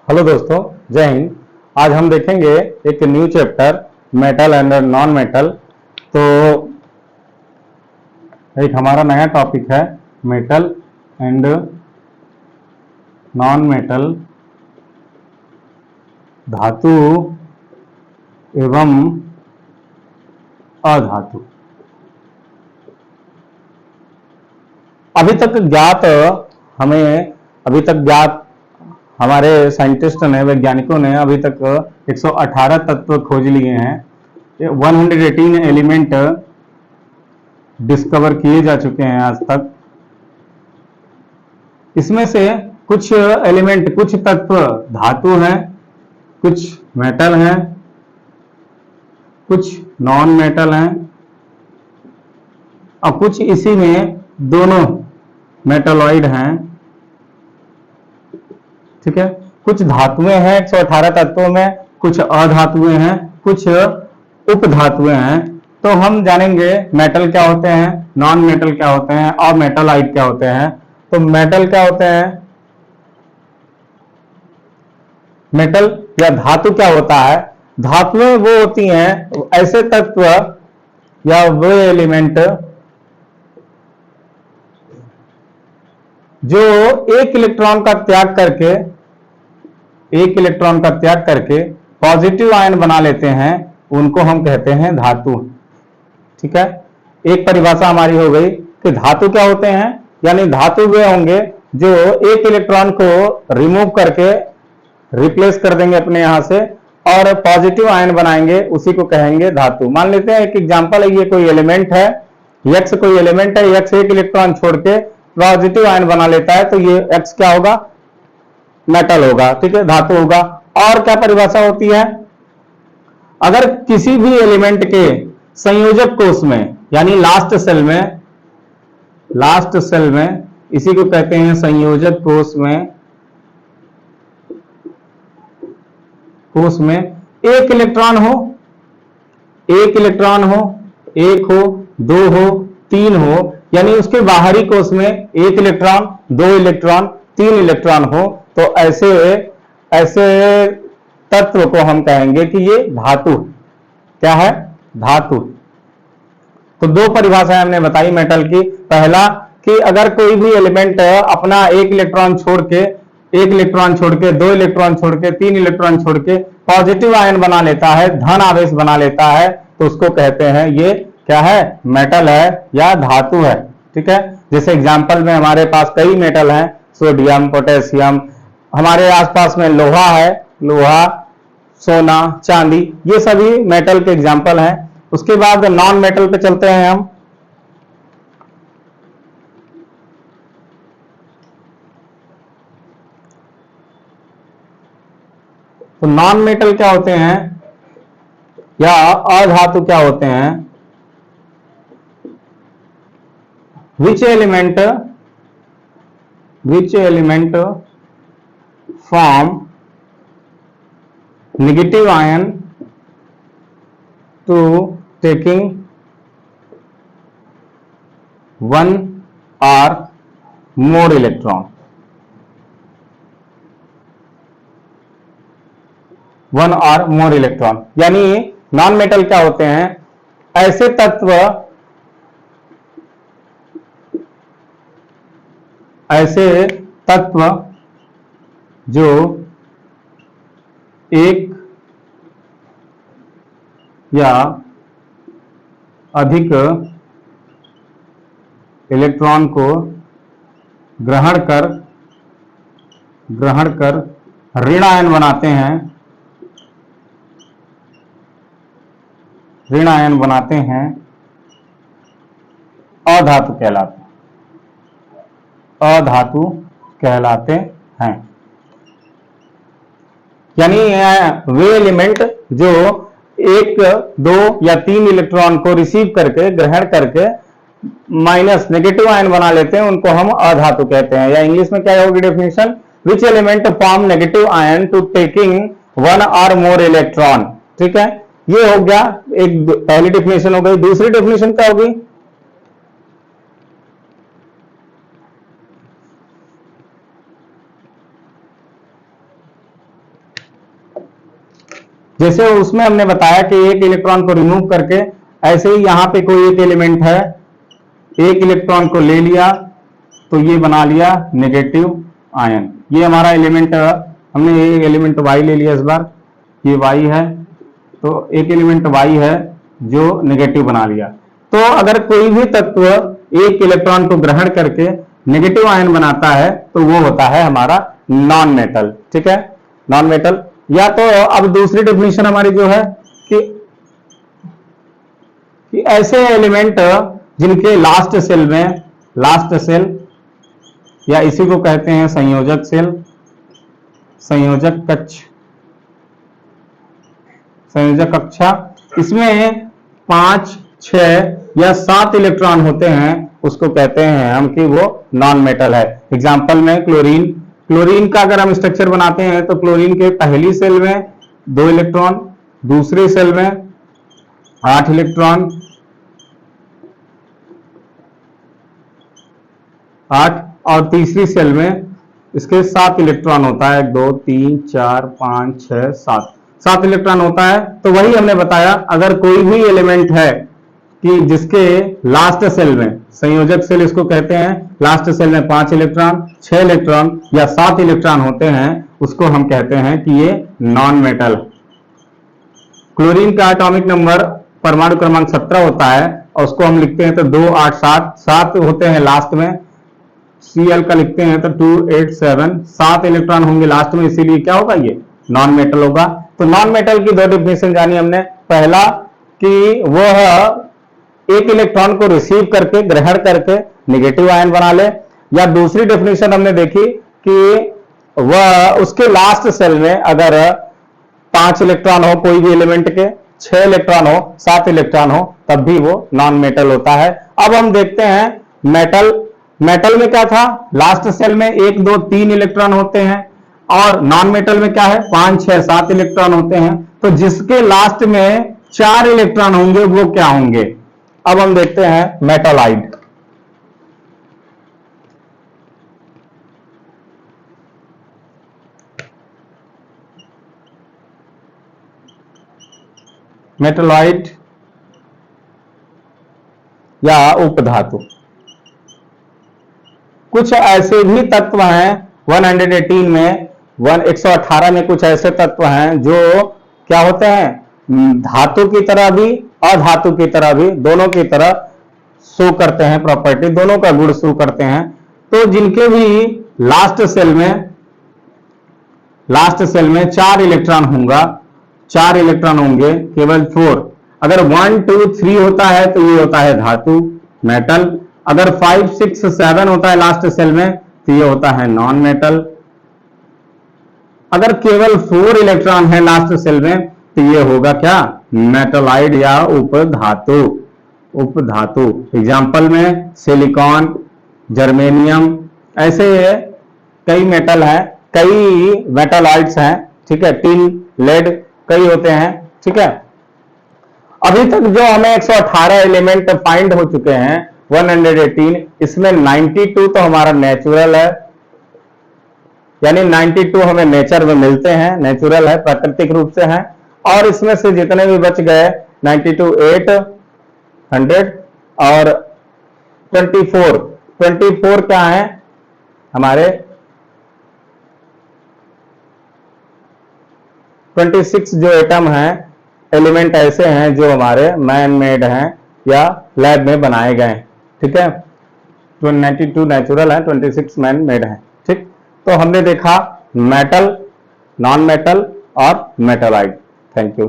Hello दोस्तों, जय हिंद। आज हम देखेंगे एक new chapter metal and non metal. तो एक हमारा नया टॉपिक है मेटल एंड नॉन मेटल, धातु एवं अधातु। अभी तक ज्ञात हमें अभी तक ज्ञात हमारे साइंटिस्ट ने, वैज्ञानिकों ने अभी तक 118 तत्व खोज लिए हैं। 118 एलिमेंट डिस्कवर किए जा चुके हैं आज तक। इसमें से कुछ एलिमेंट, कुछ तत्व धातु हैं, कुछ मेटल हैं, कुछ नॉन मेटल हैं और कुछ इसी में दोनों मेटलॉइड हैं। ठीक है, कुछ धातुएं हैं 118 तत्वों में, कुछ अधातुएं हैं, कुछ उपधातुएं हैं। तो हम जानेंगे मेटल क्या होते हैं, नॉन मेटल क्या होते हैं और मेटलॉइड क्या होते हैं। तो मेटल क्या होते हैं, मेटल या धातु क्या होता है। धातुएं वो होती हैं ऐसे तत्व या वो एलिमेंट जो एक इलेक्ट्रॉन का त्याग करके पॉजिटिव आयन बना लेते हैं, उनको हम कहते हैं धातु। ठीक है, एक परिभाषा हमारी हो गई कि धातु क्या होते हैं, यानी धातु वे होंगे जो एक इलेक्ट्रॉन को रिमूव करके रिप्लेस कर देंगे अपने यहां से और पॉजिटिव आयन बनाएंगे, उसी को कहेंगे धातु। मान लेते हैं एक एग्जांपल है, ये कोई एलिमेंट है, एक्स कोई एलिमेंट है, एक्स एक इलेक्ट्रॉन छोड़ के पॉजिटिव आयन बना लेता है, तो ये एक्स क्या होगा, मेटल होगा। ठीक है, धातु होगा। और क्या परिभाषा होती है, अगर किसी भी एलिमेंट के संयोजक कोष में यानी लास्ट सेल में इसी को कहते हैं संयोजक कोष में एक इलेक्ट्रॉन हो, एक हो, दो हो, तीन हो, यानी उसके बाहरी कोष में एक इलेक्ट्रॉन, दो इलेक्ट्रॉन, तीन इलेक्ट्रॉन हो, तो ऐसे तत्व को हम कहेंगे कि ये धातु। क्या है, धातु। तो दो परिभाषाएं हमने बताई मेटल की। पहला कि अगर कोई भी एलिमेंट अपना एक इलेक्ट्रॉन छोड़ के, दो इलेक्ट्रॉन छोड़ के, तीन इलेक्ट्रॉन छोड़ के पॉजिटिव आयन बना लेता है, धन आवेश बना लेता है, तो उसको कहते हैं ये क्या है, मेटल है या धातु है। ठीक है, जैसे एग्जांपल में हमारे पास कई मेटल हैं, सोडियम, पोटेशियम, हमारे आसपास में लोहा है, सोना, चांदी, ये सभी मेटल के एग्जांपल हैं। उसके बाद नॉन मेटल पे चलते हैं हम। तो नॉन मेटल क्या होते हैं या अधातु क्या होते हैं, विच element form negative ion to taking one or more electron, यानी नॉन मेटल क्या होते हैं, ऐसे तत्व जो एक या अधिक इलेक्ट्रॉन को ग्रहण कर ऋण आयन बनाते हैं, अधातु कहलाते हैं। यानी वे एलिमेंट जो एक, दो या तीन इलेक्ट्रॉन को रिसीव करके, ग्रहण करके माइनस नेगेटिव आयन बना लेते हैं, उनको हम अधातु कहते हैं। या इंग्लिश में क्या होगी definition, which element form negative ion to taking one और मोर इलेक्ट्रॉन। ठीक है, ये हो गया एक पहली डेफिनेशन हो गई। दूसरी डेफिनेशन क्या होगी, जैसे उसमें हमने बताया कि एक इलेक्ट्रॉन को रिमूव करके, ऐसे ही यहां पे कोई एक एलिमेंट है, एक इलेक्ट्रॉन को ले लिया तो ये बना लिया नेगेटिव आयन। ये हमारा एलिमेंट, हमने ये एलिमेंट वाई ले लिया इस बार, ये वाई है, तो एक एलिमेंट वाई है जो नेगेटिव बना लिया। तो अगर कोई भी तत्व एक इलेक्ट्रॉन को ग्रहण करके नेगेटिव आयन बनाता है तो वो होता है हमारा नॉन मेटल। ठीक है, नॉन मेटल। या तो अब दूसरी डेफिनेशन हमारी जो है कि ऐसे एलिमेंट जिनके लास्ट सेल में, लास्ट सेल या इसी को कहते हैं संयोजक सेल, संयोजक कक्ष, संयोजक कक्षा, इसमें 5, 6 या 7 इलेक्ट्रॉन होते हैं, उसको कहते हैं हम कि वो नॉन मेटल है। एग्जांपल में क्लोरीन, क्लोरीन का अगर हम स्ट्रक्चर बनाते हैं तो क्लोरीन के पहली सेल में 2 इलेक्ट्रॉन, दूसरी सेल में 8 इलेक्ट्रॉन, 8, और तीसरी सेल में इसके 7 इलेक्ट्रॉन होता है, 2, 3, 4, 5, 6, 7 इलेक्ट्रॉन होता है। तो वही हमने बताया, अगर कोई भी एलिमेंट है कि जिसके लास्ट सेल में, संयोजक सेल इसको कहते हैं, लास्ट सेल में 5 इलेक्ट्रॉन, 6 इलेक्ट्रॉन या 7 इलेक्ट्रॉन होते हैं, उसको हम कहते हैं कि ये नॉन मेटल। क्लोरीन का एटॉमिक नंबर परमाणु क्रमांक 17 होता है और उसको हम लिखते हैं तो 2, 8, 7 होते हैं लास्ट में। Cl का लिखते हैं तो 2, 8, 7, 7 इलेक्ट्रॉन होंगे लास्ट में, इसीलिए क्या होगा, ये नॉन मेटल होगा। तो नॉन मेटल की 2 डेफिनेशन जानी हमने। पहला कि वह एक इलेक्ट्रॉन को रिसीव करके, ग्रहण करके नेगेटिव आयन बना ले, या दूसरी डेफिनेशन हमने देखी कि वह उसके लास्ट सेल में अगर 5 इलेक्ट्रॉन हो कोई भी एलिमेंट के, 6 इलेक्ट्रॉन हो, 7 इलेक्ट्रॉन हो, तब भी वो नॉन मेटल होता है। अब हम देखते हैं मेटल। मेटल में क्या था, लास्ट सेल में 1, 2, 3 इलेक्ट्रॉन होते हैं, और नॉन मेटल में क्या है, 5, 6, 7 इलेक्ट्रॉन होते हैं। तो जिसके लास्ट में 4 इलेक्ट्रॉन होंगे वो क्या होंगे। अब हम देखते हैं मेटालाइट। मेटालाइट या उपधातु, कुछ ऐसे भी तत्व हैं 118 में, 118 में कुछ ऐसे तत्व हैं जो क्या होते हैं, धातु की तरह भी और धातु की तरह भी, दोनों की तरह शो करते हैं प्रॉपर्टी, दोनों का गुण शो करते हैं। तो जिनके भी लास्ट सेल में 4 इलेक्ट्रॉन होगा, 4 इलेक्ट्रॉन होंगे, केवल 4। अगर 1, 2, 3 होता है तो ये होता है धातु, मेटल। अगर 5, 6, 7 होता है लास्ट सेल में तो ये होता है नॉन मेटल। अगर केवल 4 इलेक्ट्रॉन है लास्ट सेल में तो ये होगा क्या, मेटालाइट या उपधातु। उपधातु एग्जाम्पल में सिलिकॉन, जर्मेनियम, ऐसे कई मेटल है, कई मेटालाइट्स हैं। ठीक है, टिन, लेड, कई होते हैं। ठीक है, अभी तक जो हमें 118 एलिमेंट फाइंड हो चुके हैं 118, इसमें 92 तो हमारा नेचुरल है, यानी 92 हमें नेचर में मिलते हैं, नेचुरल है, प्राकृतिक रूप से है। और इसमें से जितने भी बच गए 92, 800 और 24 क्या है हमारे, 26 जो एटम हैं, एलिमेंट ऐसे हैं जो हमारे मैन मेड हैं या लैब में बनाए गए हैं। ठीक है, 92 नेचुरल है, 26 मैन मेड है। ठीक, तो हमने देखा मेटल, नॉन मेटल और मेटालाइट। Thank you.